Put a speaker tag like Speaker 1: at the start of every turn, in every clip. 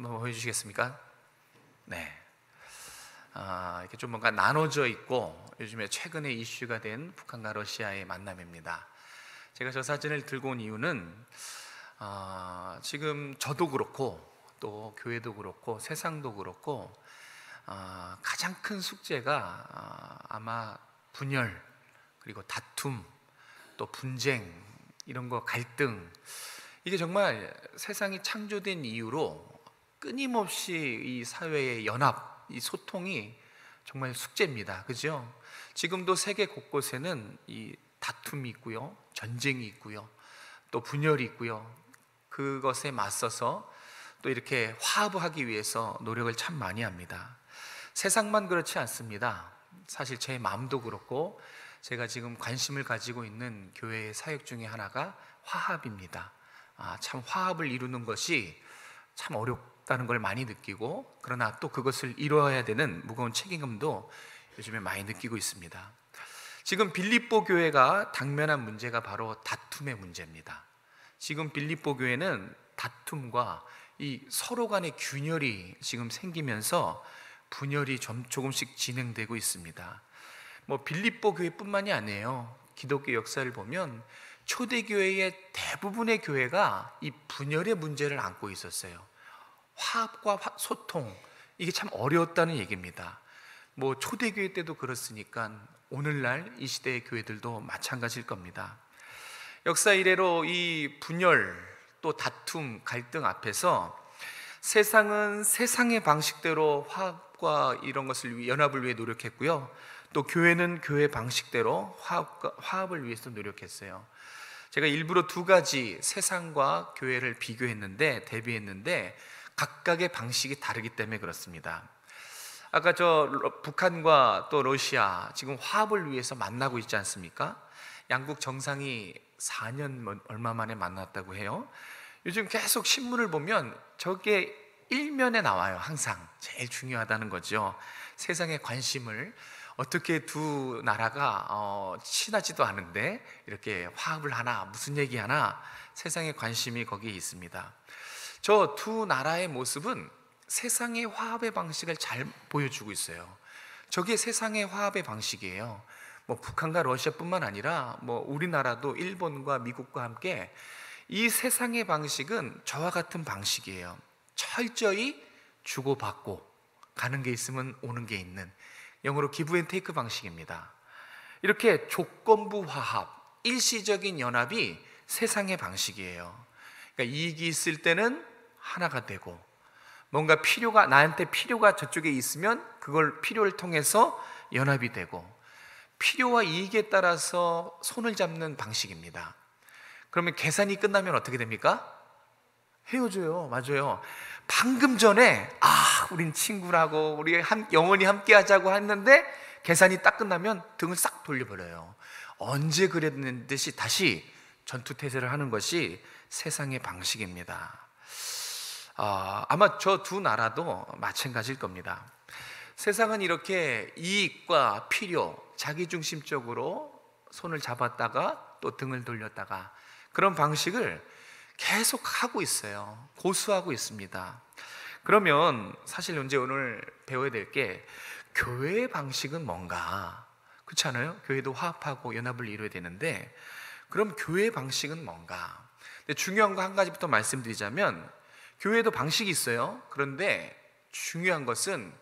Speaker 1: 한번 보여주시겠습니까? 네. 이렇게 좀 뭔가 나눠져 있고 요즘에 최근에 이슈가 된 북한과 러시아의 만남입니다. 제가 저 사진을 들고 온 이유는 지금 저도 그렇고 또 교회도 그렇고 세상도 그렇고 가장 큰 숙제가 아마 분열, 그리고 다툼, 또 분쟁, 이런 거 갈등, 이게 정말 세상이 창조된 이후로 끊임없이 이 사회의 연합, 이 소통이 정말 숙제입니다. 그죠? 지금도 세계 곳곳에는 이 다툼이 있고요, 전쟁이 있고요, 또 분열이 있고요. 그것에 맞서서 또 이렇게 화합하기 위해서 노력을 참 많이 합니다. 세상만 그렇지 않습니다. 사실 제 마음도 그렇고 제가 지금 관심을 가지고 있는 교회의 사역 중에 하나가 화합입니다. 참 화합을 이루는 것이 참 어렵다는 걸 많이 느끼고, 그러나 또 그것을 이루어야 되는 무거운 책임감도 요즘에 많이 느끼고 있습니다. 지금 빌립보 교회가 당면한 문제가 바로 다툼의 문제입니다. 지금 빌립보 교회는 다툼과 이 서로 간의 균열이 지금 생기면서 분열이 조금씩 진행되고 있습니다. 빌립보 교회뿐만이 아니에요. 기독교 역사를 보면 초대교회의 대부분의 교회가 이 분열의 문제를 안고 있었어요. 화합과 소통, 이게 참 어려웠다는 얘기입니다. 초대교회 때도 그렇으니까 오늘날 이 시대의 교회들도 마찬가지일 겁니다. 역사 이래로 이 분열, 또 다툼, 갈등 앞에서 세상은 세상의 방식대로 화합과 이런 것을 연합을 위해 노력했고요, 또 교회는 교회 방식대로 화합을 위해서 노력했어요. 제가 일부러 두 가지 세상과 교회를 대비했는데 각각의 방식이 다르기 때문에 그렇습니다. 아까 북한과 또 러시아 지금 화합을 위해서 만나고 있지 않습니까? 양국 정상이 4년 얼마 만에 만났다고 해요. 요즘 계속 신문을 보면 저게 일면에 나와요. 항상 제일 중요하다는 거죠. 세상의 관심을, 어떻게 두 나라가 친하지도 않은데 이렇게 화합을 하나, 무슨 얘기하나, 세상의 관심이 거기에 있습니다. 저 두 나라의 모습은 세상의 화합의 방식을 잘 보여주고 있어요. 저게 세상의 화합의 방식이에요. 북한과 러시아뿐만 아니라 우리나라도 일본과 미국과 함께 이 세상의 방식은 저와 같은 방식이에요. 철저히 주고받고, 가는 게 있으면 오는 게 있는, 영어로 기브 앤 테이크 방식입니다. 이렇게 조건부 화합, 일시적인 연합이 세상의 방식이에요. 그러니까 이익이 있을 때는 하나가 되고, 뭔가 나한테 필요가 저쪽에 있으면 그걸 필요를 통해서 연합이 되고, 필요와 이익에 따라서 손을 잡는 방식입니다. 그러면 계산이 끝나면 어떻게 됩니까? 헤어져요. 맞아요. 방금 전에 우린 친구라고, 우리 영원히 함께 하자고 했는데 계산이 딱 끝나면 등을 싹 돌려버려요. 언제 그랬는 듯이 다시 전투태세를 하는 것이 세상의 방식입니다. 아마 저 두 나라도 마찬가지일 겁니다. 세상은 이렇게 이익과 필요, 자기중심적으로 손을 잡았다가 또 등을 돌렸다가, 그런 방식을 계속 하고 있어요. 고수하고 있습니다. 그러면 사실 오늘 배워야 될 게, 교회의 방식은 뭔가, 그렇지 않아요? 교회도 화합하고 연합을 이루어야 되는데, 그럼 교회의 방식은 뭔가? 근데 중요한 거 한 가지부터 말씀드리자면, 교회도 방식이 있어요. 그런데 중요한 것은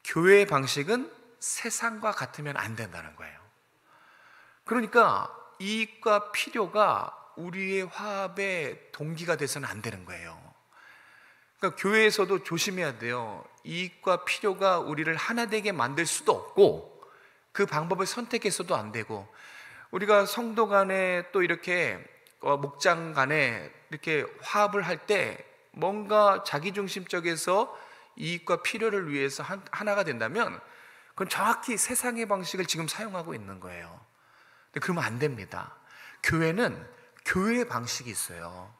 Speaker 1: 교회의 방식은 세상과 같으면 안 된다는 거예요. 그러니까 이익과 필요가 우리의 화합의 동기가 돼서는 안 되는 거예요. 그러니까 교회에서도 조심해야 돼요. 이익과 필요가 우리를 하나 되게 만들 수도 없고, 그 방법을 선택해서도 안 되고, 우리가 성도 간에 또 이렇게 목장 간에 이렇게 화합을 할 때 뭔가 자기중심적에서 이익과 필요를 위해서 하나가 된다면 그건 정확히 세상의 방식을 지금 사용하고 있는 거예요. 근데 그러면 안 됩니다. 교회는 교회의 방식이 있어요.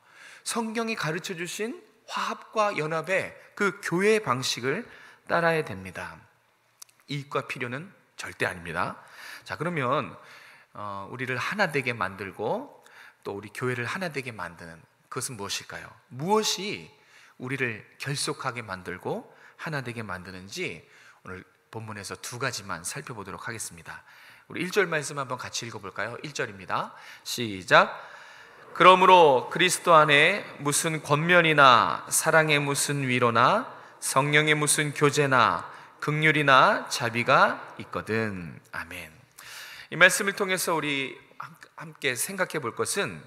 Speaker 1: 성경이 가르쳐 주신 화합과 연합의 그 교회의 방식을 따라야 됩니다. 이익과 필요는 절대 아닙니다. 자, 그러면 우리를 하나 되게 만들고 또 우리 교회를 하나 되게 만드는 그것은 무엇일까요? 무엇이 우리를 결속하게 만들고 하나 되게 만드는지 오늘 본문에서 두 가지만 살펴보도록 하겠습니다. 우리 1절 말씀 한번 같이 읽어볼까요? 1절입니다. 시작. 그러므로 그리스도 안에 무슨 권면이나 사랑의 무슨 위로나 성령의 무슨 교제나 긍휼이나 자비가 있거든. 아멘. 이 말씀을 통해서 우리 함께 생각해 볼 것은,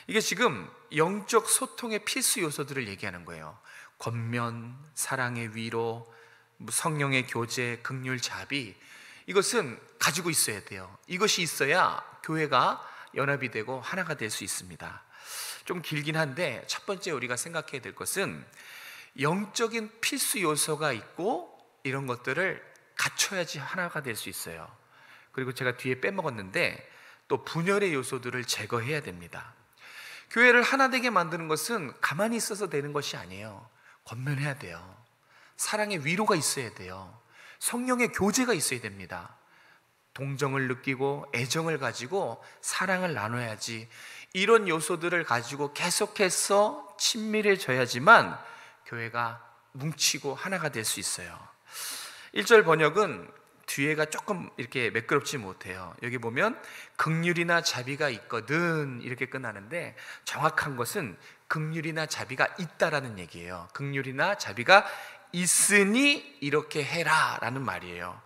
Speaker 1: 이게 지금 영적 소통의 필수 요소들을 얘기하는 거예요. 권면, 사랑의 위로, 성령의 교제, 긍휼, 자비, 이것은 가지고 있어야 돼요. 이것이 있어야 교회가 연합이 되고 하나가 될 수 있습니다. 좀 길긴 한데, 첫 번째 우리가 생각해야 될 것은 영적인 필수 요소가 있고 이런 것들을 갖춰야지 하나가 될 수 있어요. 그리고 제가 뒤에 빼먹었는데 또 분열의 요소들을 제거해야 됩니다. 교회를 하나 되게 만드는 것은 가만히 있어서 되는 것이 아니에요. 권면해야 돼요. 사랑의 위로가 있어야 돼요. 성령의 교제가 있어야 됩니다. 동정을 느끼고 애정을 가지고 사랑을 나눠야지, 이런 요소들을 가지고 계속해서 친밀해져야지만 교회가 뭉치고 하나가 될 수 있어요. 1절 번역은 뒤에가 조금 이렇게 매끄럽지 못해요. 여기 보면 긍휼이나 자비가 있거든 이렇게 끝나는데, 정확한 것은 긍휼이나 자비가 있다라는 얘기예요. 긍휼이나 자비가 있으니 이렇게 해라 라는 말이에요.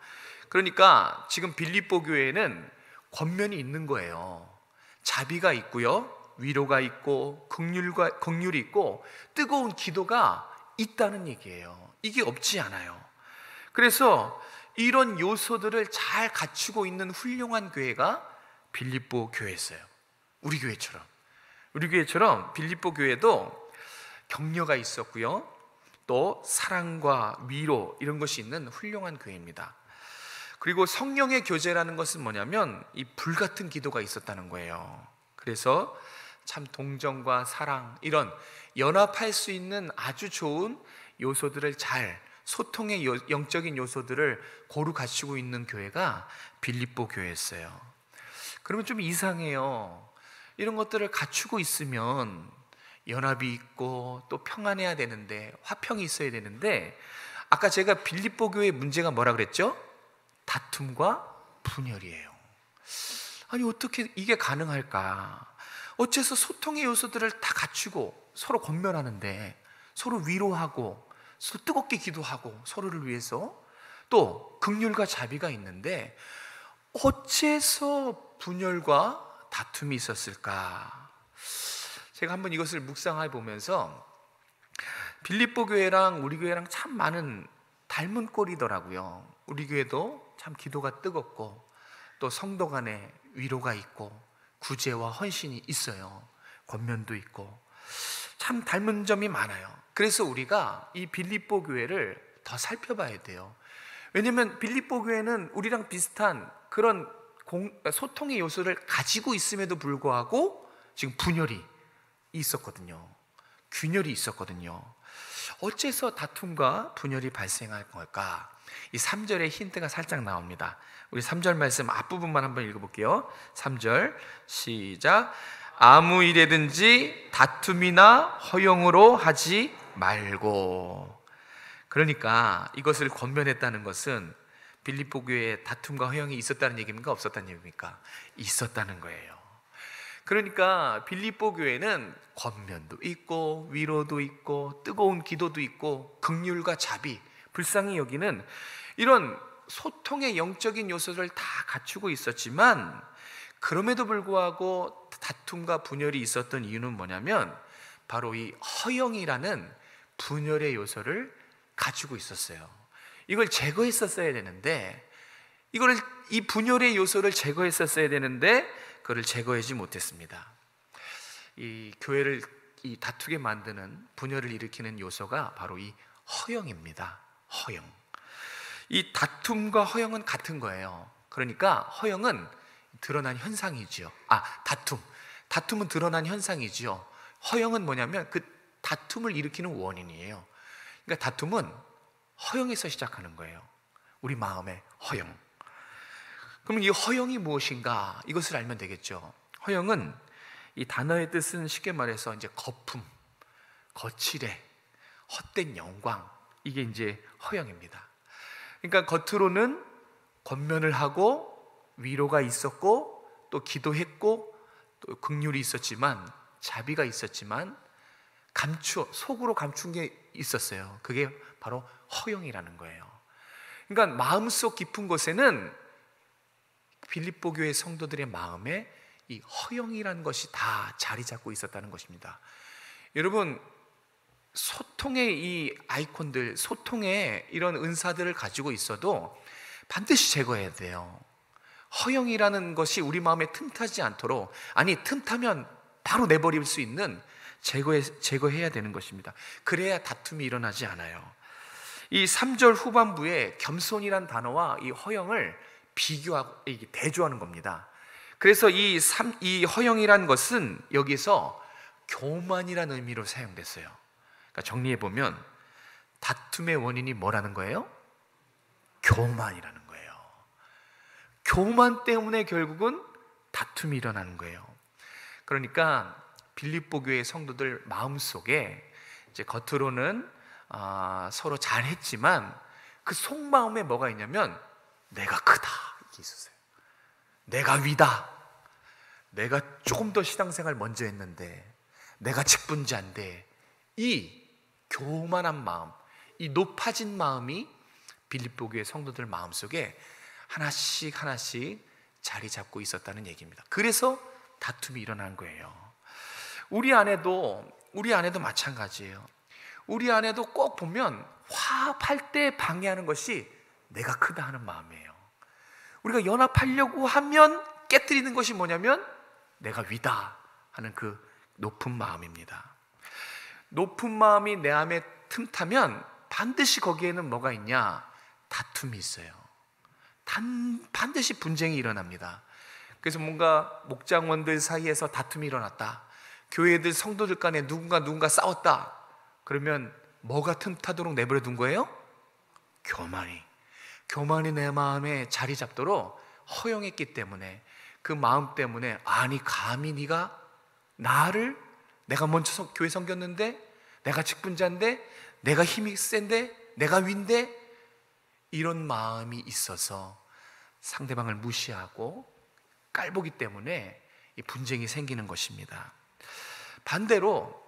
Speaker 1: 그러니까 지금 빌립보 교회에는 권면이 있는 거예요. 자비가 있고요, 위로가 있고, 긍휼이 있고, 뜨거운 기도가 있다는 얘기예요. 이게 없지 않아요. 그래서 이런 요소들을 잘 갖추고 있는 훌륭한 교회가 빌립보 교회였어요. 우리 교회처럼 빌립보 교회도 격려가 있었고요, 또 사랑과 위로 이런 것이 있는 훌륭한 교회입니다. 그리고 성령의 교제라는 것은 뭐냐면 이 불같은 기도가 있었다는 거예요. 그래서 참 동정과 사랑, 이런 연합할 수 있는 아주 좋은 요소들을 잘, 소통의 영적인 요소들을 고루 갖추고 있는 교회가 빌립보 교회였어요. 그러면 좀 이상해요. 이런 것들을 갖추고 있으면 연합이 있고 또 평안해야 되는데, 화평이 있어야 되는데, 아까 제가 빌립보 교회의 문제가 뭐라 그랬죠? 다툼과 분열이에요. 아니 어떻게 이게 가능할까? 어째서 소통의 요소들을 다 갖추고 서로 권면하는데, 서로 위로하고 서로 뜨겁게 기도하고 서로를 위해서, 또 긍휼과 자비가 있는데 어째서 분열과 다툼이 있었을까? 제가 한번 이것을 묵상해 보면서 빌립보 교회랑 우리 교회랑 참 많은 닮은 꼴이더라고요. 우리 교회도 참 기도가 뜨겁고 또 성도 간에 위로가 있고 구제와 헌신이 있어요. 권면도 있고 참 닮은 점이 많아요. 그래서 우리가 이 빌립보 교회를 더 살펴봐야 돼요. 왜냐하면 빌립보 교회는 우리랑 비슷한 그런 소통의 요소를 가지고 있음에도 불구하고 지금 분열이 있었거든요. 균열이 있었거든요. 어째서 다툼과 분열이 발생할 걸까? 이 3절의 힌트가 살짝 나옵니다. 우리 3절 말씀 앞부분만 한번 읽어볼게요. 3절 시작. 아무 일에든지 다툼이나 허용으로 하지 말고. 그러니까 이것을 권면했다는 것은 빌립보 교회에 다툼과 허용이 있었다는 얘기입니까? 없었다는 얘기입니까? 있었다는 거예요. 그러니까 빌립보 교회는 권면도 있고 위로도 있고 뜨거운 기도도 있고 긍휼과 자비, 불쌍히 여기는 이런 소통의 영적인 요소를 다 갖추고 있었지만, 그럼에도 불구하고 다툼과 분열이 있었던 이유는 뭐냐면 바로 이 허영이라는 분열의 요소를 가지고 있었어요. 이걸 제거했었어야 되는데, 이 분열의 요소를 제거했었어야 되는데 그걸 제거하지 못했습니다. 이 교회를 다투게 만드는, 분열을 일으키는 요소가 바로 이 허영입니다. 허영. 이 다툼과 허영은 같은 거예요. 그러니까 허영은 드러난 현상이지요. 다툼은 드러난 현상이지요. 허영은 뭐냐면 그 다툼을 일으키는 원인이에요. 그러니까 다툼은 허영에서 시작하는 거예요. 우리 마음의 허영. 그럼 이 허영이 무엇인가? 이것을 알면 되겠죠. 허영은 이 단어의 뜻은 쉽게 말해서 이제 거품, 거칠해, 헛된 영광, 이게 이제 허영입니다. 그러니까 겉으로는 권면을 하고 위로가 있었고 또 기도했고 또 긍휼이 있었지만, 자비가 있었지만 속으로 감춘 게 있었어요. 그게 바로 허영이라는 거예요. 그러니까 마음속 깊은 곳에는 빌립보 교회 성도들의 마음에 이 허영이라는 것이 다 자리 잡고 있었다는 것입니다. 여러분, 소통의 이 아이콘들, 소통의 이런 은사들을 가지고 있어도 반드시 제거해야 돼요. 허영이라는 것이 우리 마음에 틈타지 않도록, 아니 틈타면 바로 내버릴 수 있는 제거해야 되는 것입니다. 그래야 다툼이 일어나지 않아요. 이 3절 후반부에 겸손이란 단어와 이 허영을 비교하고 대조하는 겁니다. 그래서 이 허영이란 것은 여기서 교만이라는 의미로 사용됐어요. 그러니까 정리해 보면 다툼의 원인이 뭐라는 거예요? 교만이라는 거예요. 교만 때문에 결국은 다툼이 일어나는 거예요. 그러니까 빌립보 교회 성도들 마음속에 이제 겉으로는 서로 잘했지만 그 속마음에 뭐가 있냐면 내가 크다, 이게 있었어요. 내가 위다, 내가 조금 더 신앙생활 먼저 했는데, 내가 직분자인데, 이 교만한 마음, 이 높아진 마음이 빌립보 교회 성도들 마음속에 하나씩 하나씩 자리 잡고 있었다는 얘기입니다. 그래서 다툼이 일어난 거예요. 우리 안에도 마찬가지예요. 우리 안에도 꼭 보면 화합할 때 방해하는 것이 내가 크다 하는 마음이에요. 우리가 연합하려고 하면 깨트리는 것이 뭐냐면 내가 위다 하는 그 높은 마음입니다. 높은 마음이 내 안에 틈타면 반드시 거기에는 뭐가 있냐? 다툼이 있어요. 반드시 분쟁이 일어납니다. 그래서 뭔가 목장원들 사이에서 다툼이 일어났다, 교회들 성도들 간에 누군가 싸웠다, 그러면 뭐가 틈타도록 내버려 둔 거예요? 교만이 내 마음에 자리 잡도록 허용했기 때문에, 그 마음 때문에 아니 감히 네가 나를, 내가 먼저 교회 섬겼는데, 내가 직분자인데, 내가 힘이 센데, 내가 위인데, 이런 마음이 있어서 상대방을 무시하고 깔보기 때문에 이 분쟁이 생기는 것입니다. 반대로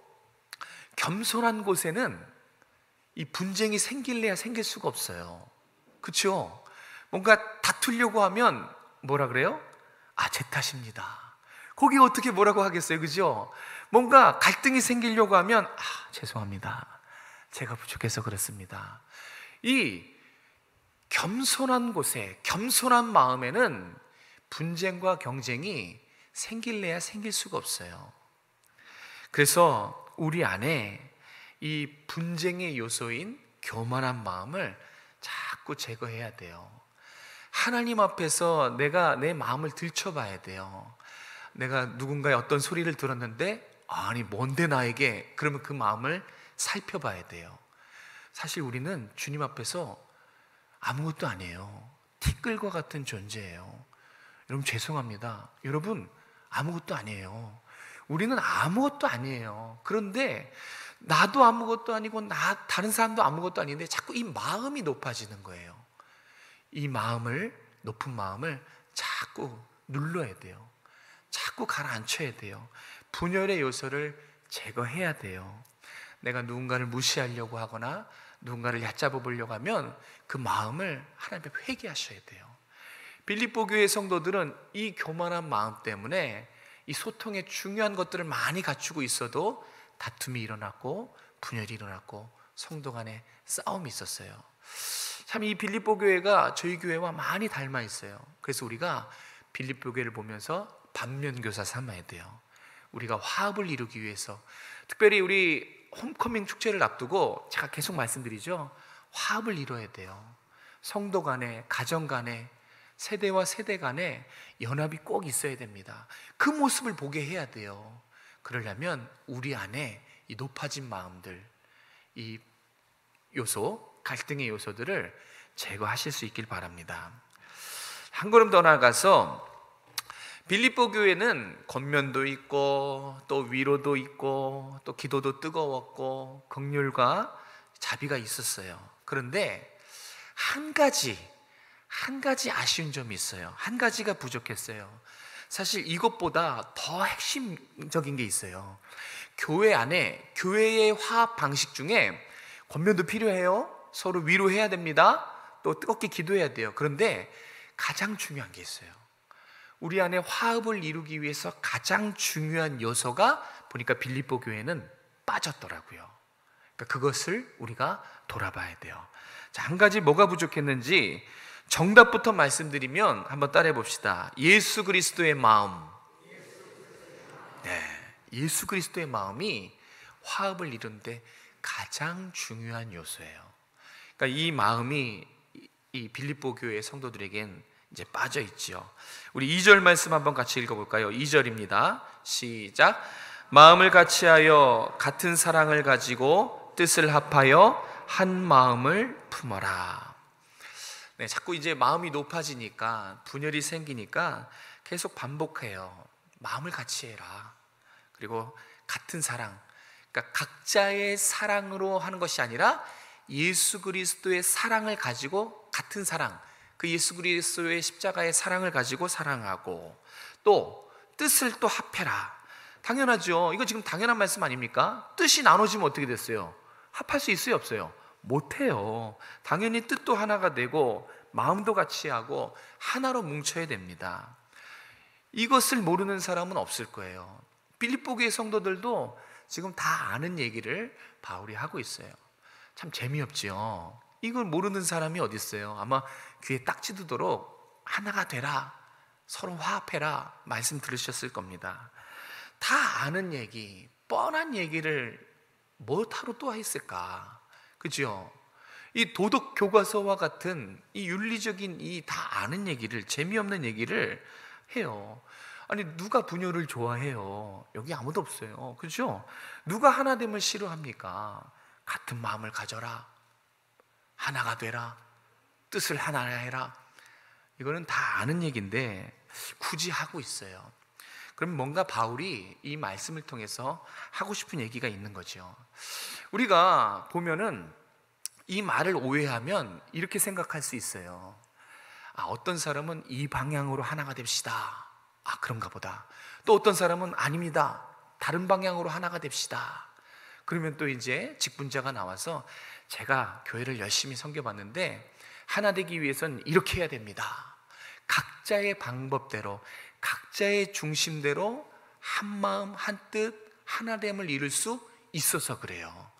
Speaker 1: 겸손한 곳에는 이 분쟁이 생길래야 생길 수가 없어요. 그렇죠? 뭔가 다투려고 하면 뭐라 그래요? 제 탓입니다. 거기 어떻게 뭐라고 하겠어요, 그죠? 뭔가 갈등이 생기려고 하면 죄송합니다, 제가 부족해서 그렇습니다. 이 겸손한 곳에, 겸손한 마음에는 분쟁과 경쟁이 생길래야 생길 수가 없어요. 그래서 우리 안에 이 분쟁의 요소인 교만한 마음을 자꾸 제거해야 돼요. 하나님 앞에서 내가 내 마음을 들춰봐야 돼요. 내가 누군가의 어떤 소리를 들었는데 아니 뭔데 나에게, 그러면 그 마음을 살펴봐야 돼요. 사실 우리는 주님 앞에서 아무것도 아니에요. 티끌과 같은 존재예요. 여러분 죄송합니다. 여러분 아무것도 아니에요. 우리는 아무것도 아니에요. 그런데 나도 아무것도 아니고 다른 사람도 아무것도 아닌데 자꾸 이 마음이 높아지는 거예요. 이 높은 마음을 자꾸 눌러야 돼요. 자꾸 가라앉혀야 돼요. 분열의 요소를 제거해야 돼요. 내가 누군가를 무시하려고 하거나 누군가를 얕잡아 보려고 하면 그 마음을 하나님 앞에 회개하셔야 돼요. 빌립보 교회 성도들은 이 교만한 마음 때문에 이 소통에 중요한 것들을 많이 갖추고 있어도 다툼이 일어났고 분열이 일어났고 성도 간에 싸움이 있었어요. 참 이 빌립보 교회가 저희 교회와 많이 닮아 있어요. 그래서 우리가 빌립보 교회를 보면서 반면교사 삼아야 돼요. 우리가 화합을 이루기 위해서, 특별히 우리 홈커밍 축제를 앞두고 제가 계속 말씀드리죠. 화합을 이뤄야 돼요. 성도 간에, 가정 간에, 세대와 세대 간에 연합이 꼭 있어야 됩니다. 그 모습을 보게 해야 돼요. 그러려면 우리 안에 이 높아진 마음들, 이 요소, 갈등의 요소들을 제거하실 수 있길 바랍니다. 한 걸음 더 나아가서 빌립보 교회는 권면도 있고 또 위로도 있고 또 기도도 뜨거웠고 긍휼과 자비가 있었어요. 그런데 한 가지 아쉬운 점이 있어요. 한 가지가 부족했어요. 사실 이것보다 더 핵심적인 게 있어요. 교회 안에, 교회의 화합 방식 중에 권면도 필요해요. 서로 위로해야 됩니다. 또 뜨겁게 기도해야 돼요. 그런데 가장 중요한 게 있어요. 우리 안에 화합을 이루기 위해서 가장 중요한 요소가 보니까 빌립보 교회는 빠졌더라고요. 그러니까 그것을 우리가 돌아봐야 돼요. 자, 한 가지 뭐가 부족했는지 정답부터 말씀드리면 한번 따라해 봅시다. 예수 그리스도의 마음. 네, 예수 그리스도의 마음이 화합을 이루는데 가장 중요한 요소예요. 그러니까 이 마음이 이 빌립보 교회의 성도들에겐 이제 빠져 있지요. 우리 2절 말씀 한번 같이 읽어볼까요? 2절입니다. 시작. 마음을 같이하여 같은 사랑을 가지고 뜻을 합하여 한 마음을 품어라. 네, 자꾸 이제 마음이 높아지니까, 분열이 생기니까 계속 반복해요. 마음을 같이 해라. 그리고 같은 사랑, 그러니까 각자의 사랑으로 하는 것이 아니라 예수 그리스도의 사랑을 가지고 같은 사랑, 그 예수 그리스도의 십자가의 사랑을 가지고 사랑하고, 또 뜻을 또 합해라. 당연하죠. 이거 지금 당연한 말씀 아닙니까? 뜻이 나눠지면 어떻게 됐어요? 합할 수 있어요, 없어요? 못해요. 당연히 뜻도 하나가 되고 마음도 같이 하고 하나로 뭉쳐야 됩니다. 이것을 모르는 사람은 없을 거예요. 빌립보 교회 성도들도 지금 다 아는 얘기를 바울이 하고 있어요. 참 재미없지요. 이걸 모르는 사람이 어디 있어요? 아마 귀에 딱지 두도록 하나가 되라, 서로 화합해라 말씀 들으셨을 겁니다. 다 아는 얘기, 뻔한 얘기를 뭐하러 또 했을까? 그죠? 이 도덕 교과서와 같은 이 윤리적인 이 다 아는 얘기를, 재미없는 얘기를 해요. 아니, 누가 분열을 좋아해요? 여기 아무도 없어요. 그죠? 누가 하나됨을 싫어합니까? 같은 마음을 가져라, 하나가 되라, 뜻을 하나 해라. 이거는 다 아는 얘기인데 굳이 하고 있어요. 그럼 뭔가 바울이 이 말씀을 통해서 하고 싶은 얘기가 있는 거죠. 우리가 보면은 이 말을 오해하면 이렇게 생각할 수 있어요. 아, 어떤 사람은 이 방향으로 하나가 됩시다. 아, 그런가 보다. 또 어떤 사람은 아닙니다, 다른 방향으로 하나가 됩시다. 그러면 또 이제 직분자가 나와서 제가 교회를 열심히 섬겨봤는데 하나 되기 위해서는 이렇게 해야 됩니다. 각자의 방법대로, 각자의 중심대로 한 마음 한 뜻 하나됨을 이룰 수 있어서 그래요.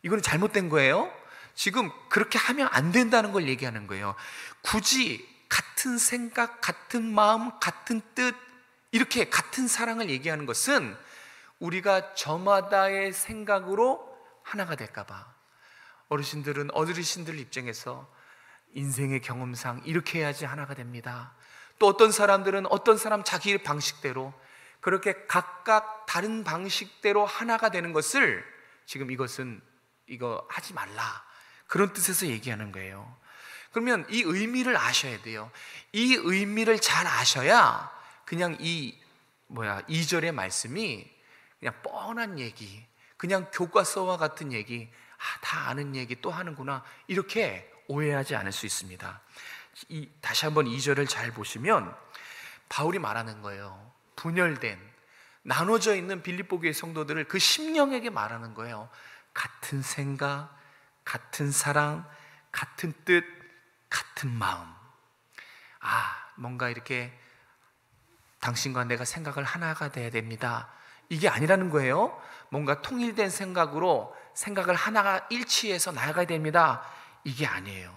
Speaker 1: 이건 잘못된 거예요. 지금 그렇게 하면 안 된다는 걸 얘기하는 거예요. 굳이 같은 생각, 같은 마음, 같은 뜻, 이렇게 같은 사랑을 얘기하는 것은 우리가 저마다의 생각으로 하나가 될까 봐. 어르신들은 어르신들 입장에서 인생의 경험상 이렇게 해야지 하나가 됩니다. 또 어떤 사람들은 어떤 사람 자기 방식대로 그렇게 각각 다른 방식대로 하나가 되는 것을 지금 이것은 이거 하지 말라, 그런 뜻에서 얘기하는 거예요. 그러면 이 의미를 아셔야 돼요. 이 의미를 잘 아셔야 그냥 2절의 말씀이 그냥 뻔한 얘기, 그냥 교과서와 같은 얘기, 아, 다 아는 얘기 또 하는구나, 이렇게 오해하지 않을 수 있습니다. 다시 한번 2절을 잘 보시면 바울이 말하는 거예요. 분열된, 나눠져 있는 빌립보 교회 성도들을 그 심령에게 말하는 거예요. 같은 생각, 같은 사랑, 같은 뜻, 같은 마음. 아, 뭔가 이렇게 당신과 내가 생각을 하나가 돼야 됩니다, 이게 아니라는 거예요. 뭔가 통일된 생각으로 생각을 하나가 일치해서 나아가야 됩니다, 이게 아니에요.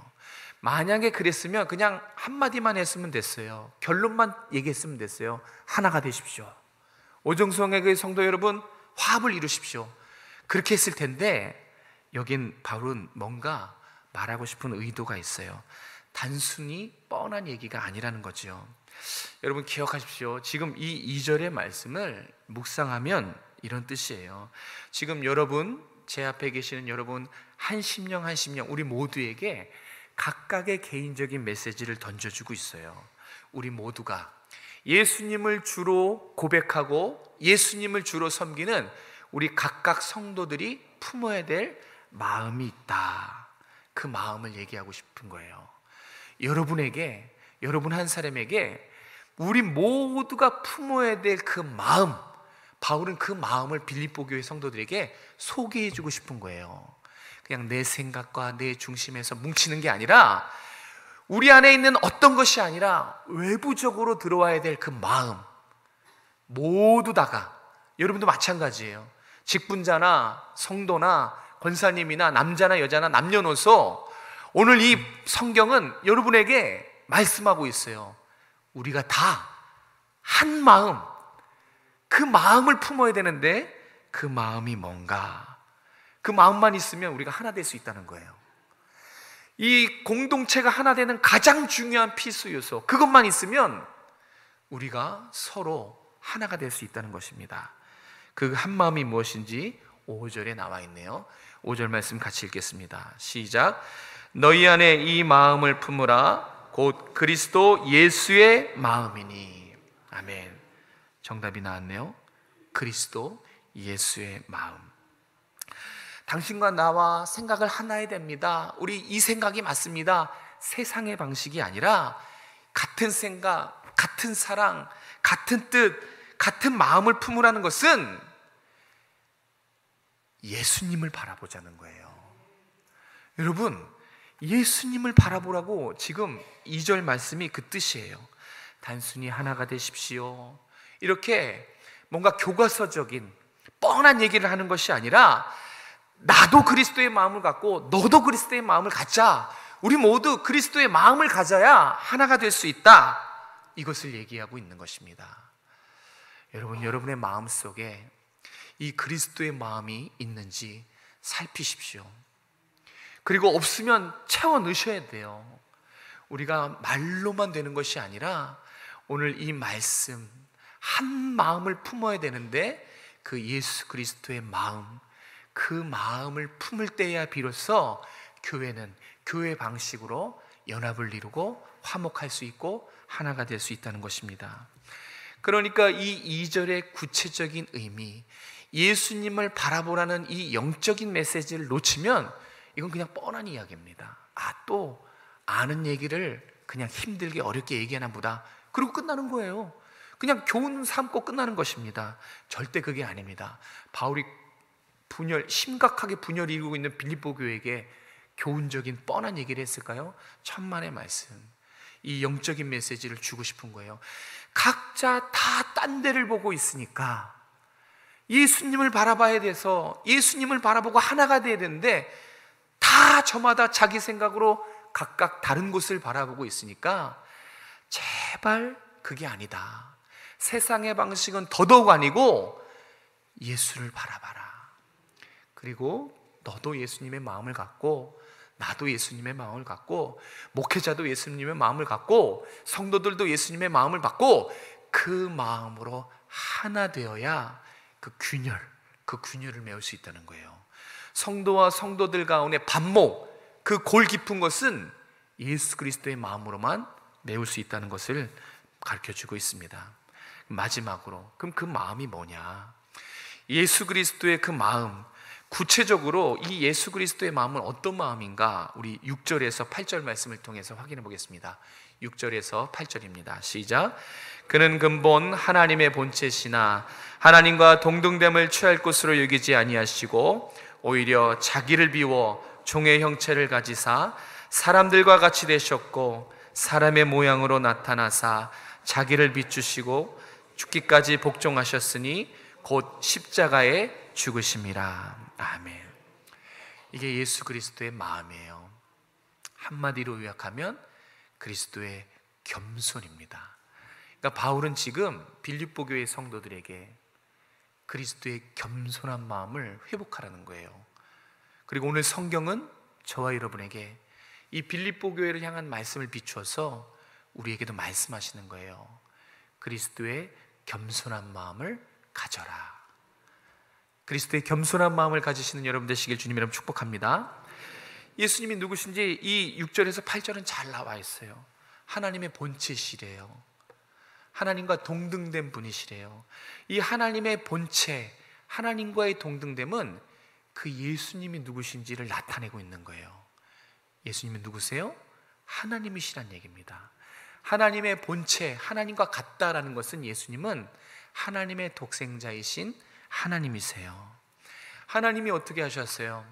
Speaker 1: 만약에 그랬으면 그냥 한마디만 했으면 됐어요. 결론만 얘기했으면 됐어요. 하나가 되십시오. 오정성의 성도 여러분, 화합을 이루십시오. 그렇게 했을 텐데 여긴 바울은 뭔가 말하고 싶은 의도가 있어요. 단순히 뻔한 얘기가 아니라는 거죠. 여러분 기억하십시오. 지금 이 2절의 말씀을 묵상하면 이런 뜻이에요. 지금 여러분, 제 앞에 계시는 여러분 한 심령 한 심령, 우리 모두에게 각각의 개인적인 메시지를 던져주고 있어요. 우리 모두가 예수님을 주로 고백하고 예수님을 주로 섬기는 우리 각각 성도들이 품어야 될 마음이 있다. 그 마음을 얘기하고 싶은 거예요. 여러분 한 사람에게 우리 모두가 품어야 될 그 마음, 바울은 그 마음을 빌립보 교회 성도들에게 소개해 주고 싶은 거예요. 그냥 내 생각과 내 중심에서 뭉치는 게 아니라, 우리 안에 있는 어떤 것이 아니라 외부적으로 들어와야 될 그 마음, 모두 다가, 여러분도 마찬가지예요. 직분자나 성도나 권사님이나 남자나 여자나 남녀노소, 오늘 이 성경은 여러분에게 말씀하고 있어요. 우리가 다 한 마음, 그 마음을 품어야 되는데, 그 마음이 뭔가, 그 마음만 있으면 우리가 하나 될 수 있다는 거예요. 이 공동체가 하나 되는 가장 중요한 필수 요소, 그것만 있으면 우리가 서로 하나가 될 수 있다는 것입니다. 그 한 마음이 무엇인지 5절에 나와 있네요. 5절 말씀 같이 읽겠습니다. 시작. 너희 안에 이 마음을 품으라. 곧 그리스도 예수의 마음이니. 아멘. 정답이 나왔네요. 그리스도 예수의 마음. 당신과 나와 생각을 하나 해야 됩니다. 우리 이 생각이 맞습니다. 세상의 방식이 아니라 같은 생각, 같은 사랑, 같은 뜻, 같은 마음을 품으라는 것은 예수님을 바라보자는 거예요. 여러분, 예수님을 바라보라고 지금 2절 말씀이 그 뜻이에요. 단순히 하나가 되십시오, 이렇게 뭔가 교과서적인 뻔한 얘기를 하는 것이 아니라, 나도 그리스도의 마음을 갖고 너도 그리스도의 마음을 갖자, 우리 모두 그리스도의 마음을 가져야 하나가 될 수 있다, 이것을 얘기하고 있는 것입니다. 여러분의 마음 속에 이 그리스도의 마음이 있는지 살피십시오. 그리고 없으면 채워 넣으셔야 돼요. 우리가 말로만 되는 것이 아니라 오늘 이 말씀, 한 마음을 품어야 되는데, 그 예수 그리스도의 마음, 그 마음을 품을 때야 비로소 교회는 교회 방식으로 연합을 이루고 화목할 수 있고 하나가 될 수 있다는 것입니다. 그러니까 이 2절의 구체적인 의미, 예수님을 바라보라는 이 영적인 메시지를 놓치면 이건 그냥 뻔한 이야기입니다. 또 아는 얘기를 그냥 힘들게 어렵게 얘기하나 보다, 그리고 끝나는 거예요. 그냥 교훈 삼고 끝나는 것입니다. 절대 그게 아닙니다. 바울이 심각하게 분열을 이루고 있는 빌립보 교회에게 교훈적인 뻔한 얘기를 했을까요? 천만의 말씀, 이 영적인 메시지를 주고 싶은 거예요. 각자 다 딴 데를 보고 있으니까 예수님을 바라봐야 돼서 예수님을 바라보고 하나가 돼야 되는데, 다 저마다 자기 생각으로 각각 다른 곳을 바라보고 있으니까 제발 그게 아니다. 세상의 방식은 더더욱 아니고 예수를 바라봐라. 그리고 너도 예수님의 마음을 갖고, 나도 예수님의 마음을 갖고, 목회자도 예수님의 마음을 갖고, 성도들도 예수님의 마음을 갖고, 그 마음으로 하나 되어야 그 균열을 메울 수 있다는 거예요. 성도와 성도들 가운데 반목, 그 골 깊은 것은 예수 그리스도의 마음으로만 메울 수 있다는 것을 가르쳐주고 있습니다. 마지막으로, 그럼 그 마음이 뭐냐? 예수 그리스도의 그 마음, 구체적으로 이 예수 그리스도의 마음은 어떤 마음인가? 우리 6절에서 8절 말씀을 통해서 확인해 보겠습니다. 6절에서 8절입니다. 시작. 그는 근본 하나님의 본체시나 하나님과 동등됨을 취할 것으로 여기지 아니하시고 오히려 자기를 비워 종의 형체를 가지사 사람들과 같이 되셨고 사람의 모양으로 나타나사 자기를 비추시고 죽기까지 복종하셨으니 곧 십자가에 죽으심이라. 아멘. 이게 예수 그리스도의 마음이에요. 한마디로 요약하면 그리스도의 겸손입니다. 그러니까 바울은 지금 빌립보 교회 성도들에게 그리스도의 겸손한 마음을 회복하라는 거예요. 그리고 오늘 성경은 저와 여러분에게 이 빌립보 교회를 향한 말씀을 비추어서 우리에게도 말씀하시는 거예요. 그리스도의 겸손한 마음을 가져라. 그리스도의 겸손한 마음을 가지시는 여러분 되시길 주님 이름 축복합니다. 예수님이 누구신지 이 6절에서 8절은 잘 나와 있어요. 하나님의 본체시래요. 하나님과 동등된 분이시래요. 이 하나님의 본체, 하나님과의 동등됨은 그 예수님이 누구신지를 나타내고 있는 거예요. 예수님은 누구세요? 하나님이시란 얘기입니다. 하나님의 본체, 하나님과 같다라는 것은 예수님은 하나님의 독생자이신 하나님이세요. 하나님이 어떻게 하셨어요?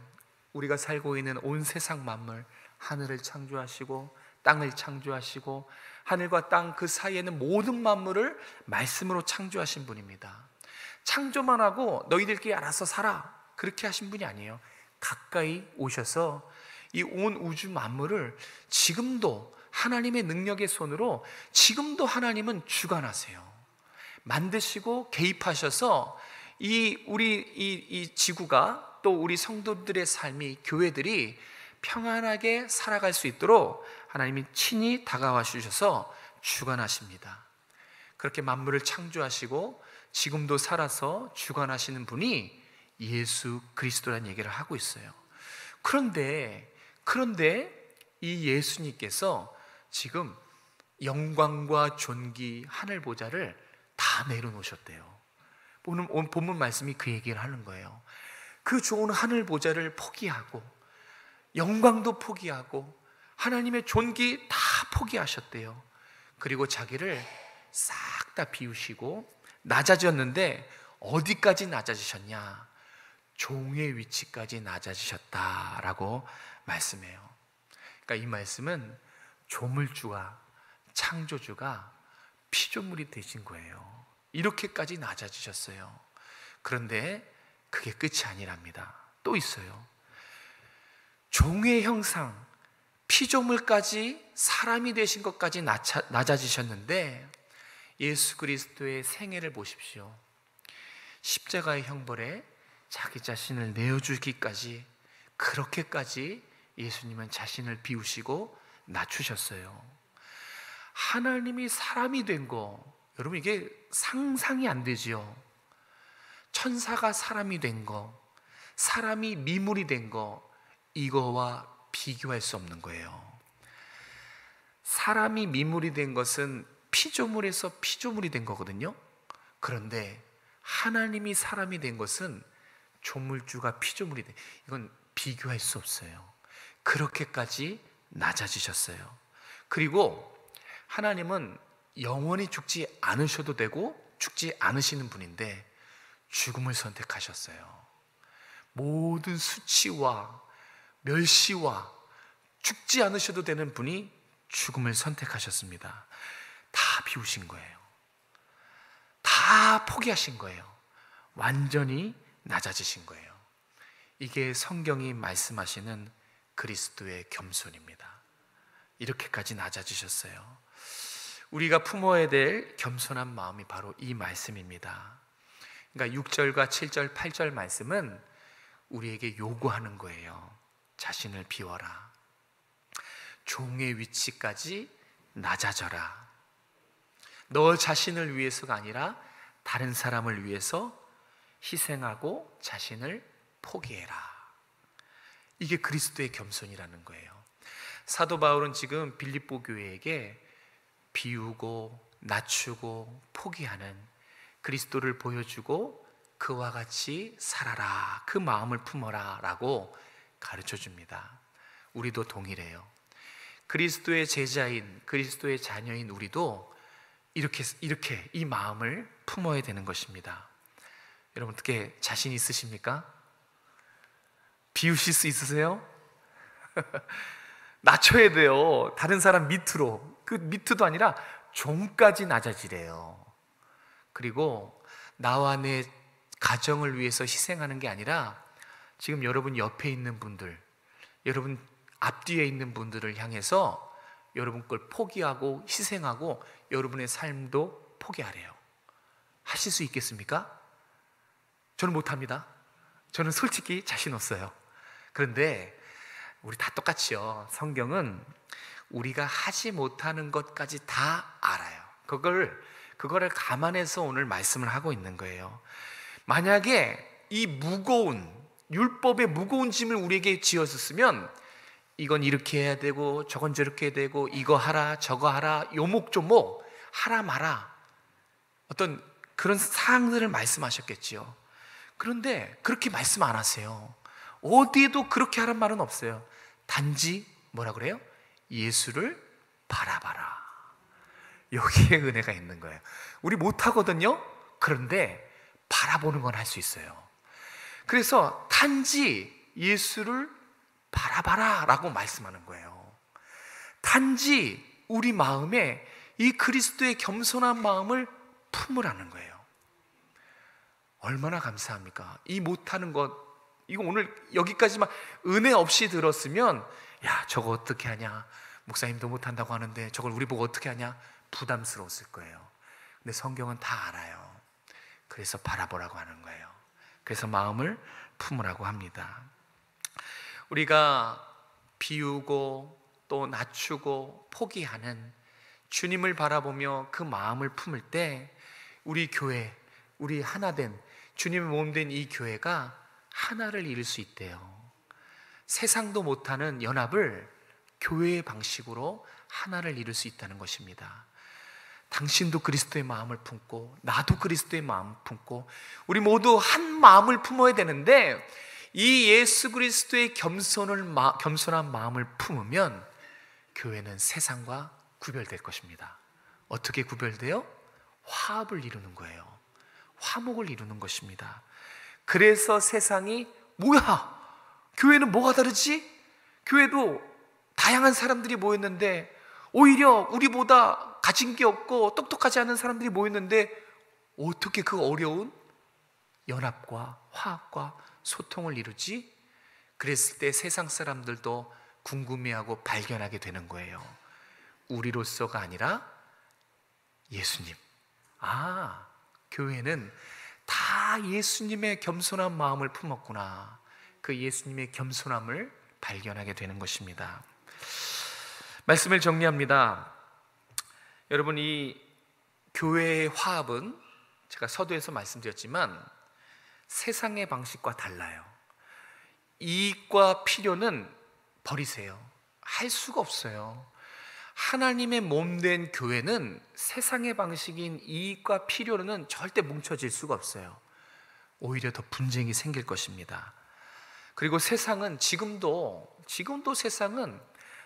Speaker 1: 우리가 살고 있는 온 세상 만물, 하늘을 창조하시고 땅을 창조하시고 하늘과 땅 그 사이에는 모든 만물을 말씀으로 창조하신 분입니다. 창조만 하고 너희들끼리 알아서 살아, 그렇게 하신 분이 아니에요. 가까이 오셔서 이 온 우주 만물을 지금도 하나님의 능력의 손으로 지금도 하나님은 주관하세요. 만드시고 개입하셔서 이 지구가, 또 우리 성도들의 삶이, 교회들이 평안하게 살아갈 수 있도록 하나님이 친히 다가와 주셔서 주관하십니다. 그렇게 만물을 창조하시고 지금도 살아서 주관하시는 분이 예수 그리스도라는 얘기를 하고 있어요. 그런데 이 예수님께서 지금 영광과 존귀, 하늘 보좌를 다 내려놓으셨대요. 오늘 본문 말씀이 그 얘기를 하는 거예요. 그 좋은 하늘 보좌를 포기하고 영광도 포기하고 하나님의 존귀 다 포기하셨대요. 그리고 자기를 싹 다 비우시고 낮아졌는데 어디까지 낮아지셨냐? 종의 위치까지 낮아지셨다라고 말씀해요. 그러니까 이 말씀은 조물주가, 창조주가 피조물이 되신 거예요. 이렇게까지 낮아지셨어요. 그런데 그게 끝이 아니랍니다. 또 있어요. 종의 형상, 피조물까지 사람이 되신 것까지 낮아지셨는데 예수 그리스도의 생애를 보십시오. 십자가의 형벌에 자기 자신을 내어주기까지, 그렇게까지 예수님은 자신을 비우시고 낮추셨어요. 하나님이 사람이 된 거, 여러분 이게 상상이 안 되지요. 천사가 사람이 된 거, 사람이 미물이 된 거, 이거와 비교할 수 없는 거예요. 사람이 미물이 된 것은 피조물에서 피조물이 된 거거든요. 그런데 하나님이 사람이 된 것은 조물주가 피조물이 된, 이건 비교할 수 없어요. 그렇게까지 낮아지셨어요. 그리고 하나님은 영원히 죽지 않으셔도 되고 죽지 않으시는 분인데 죽음을 선택하셨어요. 모든 수치와 멸시와 죽지 않으셔도 되는 분이 죽음을 선택하셨습니다. 다 비우신 거예요. 다 포기하신 거예요. 완전히 낮아지신 거예요. 이게 성경이 말씀하시는 그리스도의 겸손입니다. 이렇게까지 낮아지셨어요. 우리가 품어야 될 겸손한 마음이 바로 이 말씀입니다. 그러니까 6절과 7절, 8절 말씀은 우리에게 요구하는 거예요. 자신을 비워라. 종의 위치까지 낮아져라. 너 자신을 위해서가 아니라 다른 사람을 위해서 희생하고 자신을 포기해라. 이게 그리스도의 겸손이라는 거예요. 사도 바울은 지금 빌립보 교회에게 비우고 낮추고 포기하는 그리스도를 보여주고 그와 같이 살아라, 그 마음을 품어라 라고 가르쳐 줍니다. 우리도 동일해요. 그리스도의 제자인, 그리스도의 자녀인 우리도 이렇게 이 마음을 품어야 되는 것입니다. 여러분 어떻게 자신 있으십니까? 비우실 수 있으세요? 낮춰야 돼요. 다른 사람 밑으로. 그 밑도 아니라 종까지 낮아지래요. 그리고 나와 내 가정을 위해서 희생하는 게 아니라 지금 여러분 옆에 있는 분들, 여러분 앞뒤에 있는 분들을 향해서 여러분 걸 포기하고 희생하고 여러분의 삶도 포기하래요. 하실 수 있겠습니까? 저는 못합니다. 저는 솔직히 자신 없어요. 그런데 우리 다 똑같이요. 성경은 우리가 하지 못하는 것까지 다 알아요. 그거를 감안해서 오늘 말씀을 하고 있는 거예요. 만약에 이 무거운 율법의 무거운 짐을 우리에게 지어줬으면 이건 이렇게 해야 되고 저건 저렇게 해야 되고 이거 하라 저거 하라 요목조목 하라 마라 어떤 그런 사항들을 말씀하셨겠지요. 그런데 그렇게 말씀 안 하세요. 어디에도 그렇게 하란 말은 없어요. 단지 뭐라 그래요? 예수를 바라봐라. 여기에 은혜가 있는 거예요. 우리 못하거든요. 그런데 바라보는 건 할 수 있어요. 그래서 단지 예수를 바라봐라 라고 말씀하는 거예요. 단지 우리 마음에 이 그리스도의 겸손한 마음을 품으라는 거예요. 얼마나 감사합니까? 이 못하는 것, 이거 오늘 여기까지만 은혜 없이 들었으면 야, 저거 어떻게 하냐, 목사님도 못한다고 하는데 저걸 우리 보고 어떻게 하냐, 부담스러웠을 거예요. 근데 성경은 다 알아요. 그래서 바라보라고 하는 거예요. 그래서 마음을 품으라고 합니다. 우리가 비우고 또 낮추고 포기하는 주님을 바라보며 그 마음을 품을 때 우리 교회, 우리 하나된 주님의 몸된 이 교회가 하나를 이룰 수 있대요. 세상도 못하는 연합을 교회의 방식으로 하나를 이룰 수 있다는 것입니다. 당신도 그리스도의 마음을 품고 나도 그리스도의 마음을 품고 우리 모두 한 마음을 품어야 되는데, 이 예수 그리스도의 겸손한 마음을 품으면 교회는 세상과 구별될 것입니다. 어떻게 구별돼요? 화합을 이루는 거예요. 화목을 이루는 것입니다. 그래서 세상이 뭐야? 교회는 뭐가 다르지? 교회도 다양한 사람들이 모였는데 오히려 우리보다 가진 게 없고 똑똑하지 않은 사람들이 모였는데 어떻게 그 어려운 연합과 화합과 소통을 이루지? 그랬을 때 세상 사람들도 궁금해하고 발견하게 되는 거예요. 우리로서가 아니라 예수님. 아, 교회는 다 예수님의 겸손한 마음을 품었구나. 그 예수님의 겸손함을 발견하게 되는 것입니다. 말씀을 정리합니다. 여러분, 이 교회의 화합은 제가 서두에서 말씀드렸지만 세상의 방식과 달라요. 이익과 필요는 버리세요. 할 수가 없어요. 하나님의 몸된 교회는 세상의 방식인 이익과 필요로는 절대 뭉쳐질 수가 없어요. 오히려 더 분쟁이 생길 것입니다. 그리고 세상은 지금도 세상은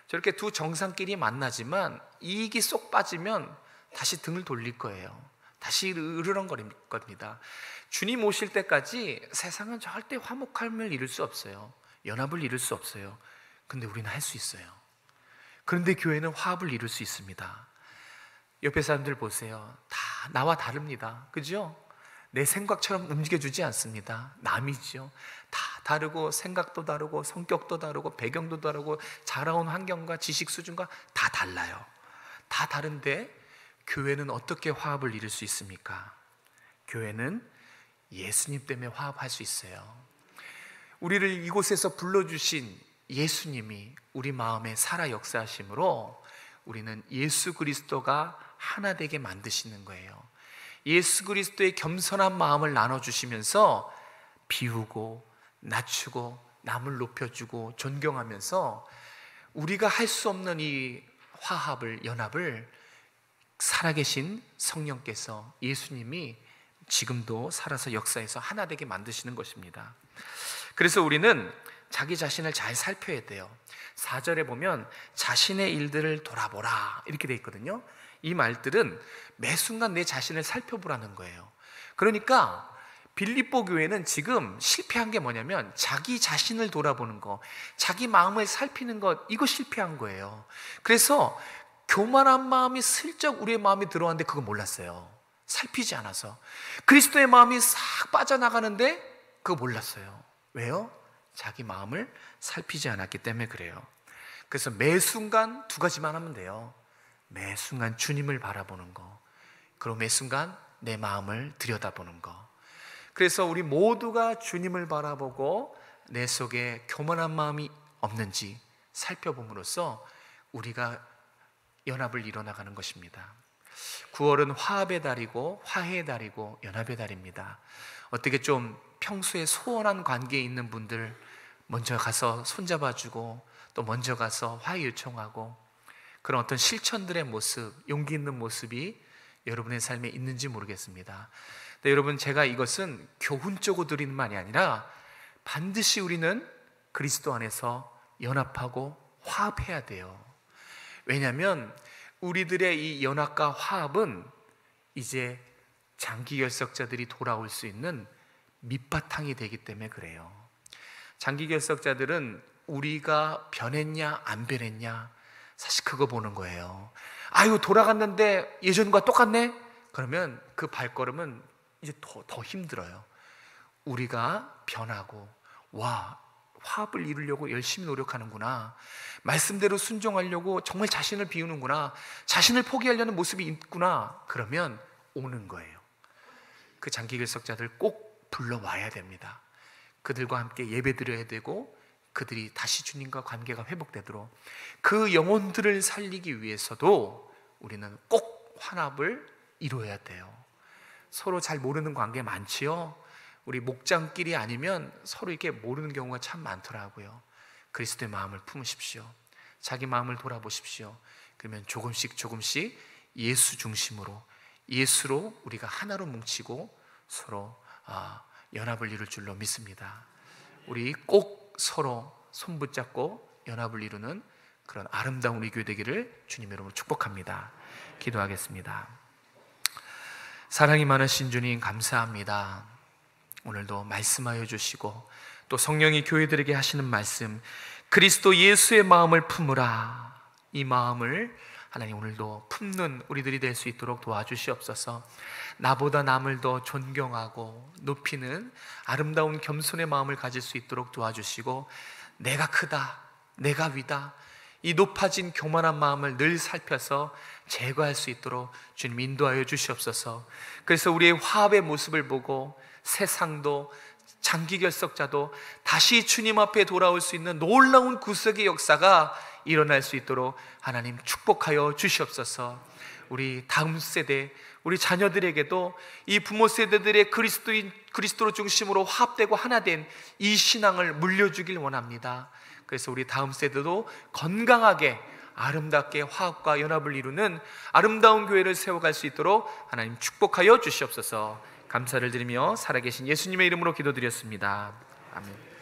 Speaker 1: 저렇게 두 정상끼리 만나지만 이익이 쏙 빠지면 다시 등을 돌릴 거예요. 다시 으르렁거릴 겁니다. 주님 오실 때까지 세상은 절대 화목함을 이룰 수 없어요. 연합을 이룰 수 없어요. 근데 우리는 할 수 있어요. 그런데 교회는 화합을 이룰 수 있습니다. 옆에 사람들 보세요. 다 나와 다릅니다. 그죠? 내 생각처럼 움직여주지 않습니다. 남이죠. 다 다르고 생각도 다르고 성격도 다르고 배경도 다르고 자라온 환경과 지식 수준과 다 달라요. 다 다른데 교회는 어떻게 화합을 이룰 수 있습니까? 교회는 예수님 때문에 화합할 수 있어요. 우리를 이곳에서 불러주신 예수님이 우리 마음에 살아 역사하심으로 우리는 예수 그리스도가 하나 되게 만드시는 거예요. 예수 그리스도의 겸손한 마음을 나눠주시면서 비우고 낮추고 남을 높여주고 존경하면서 우리가 할 수 없는 이 화합을, 연합을 살아계신 성령께서, 예수님이 지금도 살아서 역사에서 하나 되게 만드시는 것입니다. 그래서 우리는 자기 자신을 잘 살펴야 돼요. 4절에 보면 자신의 일들을 돌아보라 이렇게 돼 있거든요. 이 말들은 매 순간 내 자신을 살펴보라는 거예요. 그러니까 빌립보 교회는 지금 실패한 게 뭐냐면 자기 자신을 돌아보는 거, 자기 마음을 살피는 것, 이거 실패한 거예요. 그래서 교만한 마음이 슬쩍 우리의 마음에 들어왔는데 그거 몰랐어요. 살피지 않아서. 그리스도의 마음이 싹 빠져나가는데 그거 몰랐어요. 왜요? 자기 마음을 살피지 않았기 때문에 그래요. 그래서 매 순간 두 가지만 하면 돼요. 매 순간 주님을 바라보는 거, 그리고 매 순간 내 마음을 들여다보는 거. 그래서 우리 모두가 주님을 바라보고 내 속에 교만한 마음이 없는지 살펴봄으로써 우리가 연합을 이뤄나가는 것입니다. 9월은 화합의 달이고 화해의 달이고 연합의 달입니다. 어떻게 좀 평소에 소원한 관계에 있는 분들 먼저 가서 손잡아주고 또 먼저 가서 화해 요청하고 그런 어떤 실천들의 모습, 용기 있는 모습이 여러분의 삶에 있는지 모르겠습니다. 근데 여러분, 제가 이것은 교훈적으로 드리는 말이 아니라 반드시 우리는 그리스도 안에서 연합하고 화합해야 돼요. 왜냐하면 우리들의 이 연합과 화합은 이제 장기결석자들이 돌아올 수 있는 밑바탕이 되기 때문에 그래요. 장기결석자들은 우리가 변했냐 안 변했냐 사실 그거 보는 거예요. 아유, 돌아갔는데 예전과 똑같네? 그러면 그 발걸음은 이제 더 힘들어요. 우리가 변하고, 와, 화합을 이루려고 열심히 노력하는구나, 말씀대로 순종하려고 정말 자신을 비우는구나, 자신을 포기하려는 모습이 있구나, 그러면 오는 거예요. 그 장기결석자들 꼭 불러와야 됩니다. 그들과 함께 예배드려야 되고, 그들이 다시 주님과 관계가 회복되도록 그 영혼들을 살리기 위해서도 우리는 꼭 화합을 이루어야 돼요. 서로 잘 모르는 관계 많지요. 우리 목장끼리 아니면 서로 이렇게 모르는 경우가 참 많더라고요. 그리스도의 마음을 품으십시오. 자기 마음을 돌아보십시오. 그러면 조금씩 예수 중심으로, 예수로 우리가 하나로 뭉치고 서로 연합을 이룰 줄로 믿습니다. 우리 꼭 서로 손 붙잡고 연합을 이루는 그런 아름다운 우리 교회 되기를 주님 이름으로 축복합니다. 기도하겠습니다. 사랑이 많으신 주님, 감사합니다. 오늘도 말씀하여 주시고 또 성령이 교회들에게 하시는 말씀, 그리스도 예수의 마음을 품으라, 이 마음을 하나님 오늘도 품는 우리들이 될 수 있도록 도와주시옵소서. 나보다 남을 더 존경하고 높이는 아름다운 겸손의 마음을 가질 수 있도록 도와주시고, 내가 크다, 내가 위다, 이 높아진 교만한 마음을 늘 살펴서 제거할 수 있도록 주님 인도하여 주시옵소서. 그래서 우리의 화합의 모습을 보고 세상도 장기결석자도 다시 주님 앞에 돌아올 수 있는 놀라운 구속의 역사가 일어날 수 있도록 하나님 축복하여 주시옵소서. 우리 다음 세대, 우리 자녀들에게도 이 부모 세대들의 그리스도로 중심으로 화합되고 하나 된 이 신앙을 물려주길 원합니다. 그래서 우리 다음 세대도 건강하게 아름답게 화합과 연합을 이루는 아름다운 교회를 세워갈 수 있도록 하나님 축복하여 주시옵소서. 감사를 드리며 살아계신 예수님의 이름으로 기도드렸습니다. 아멘.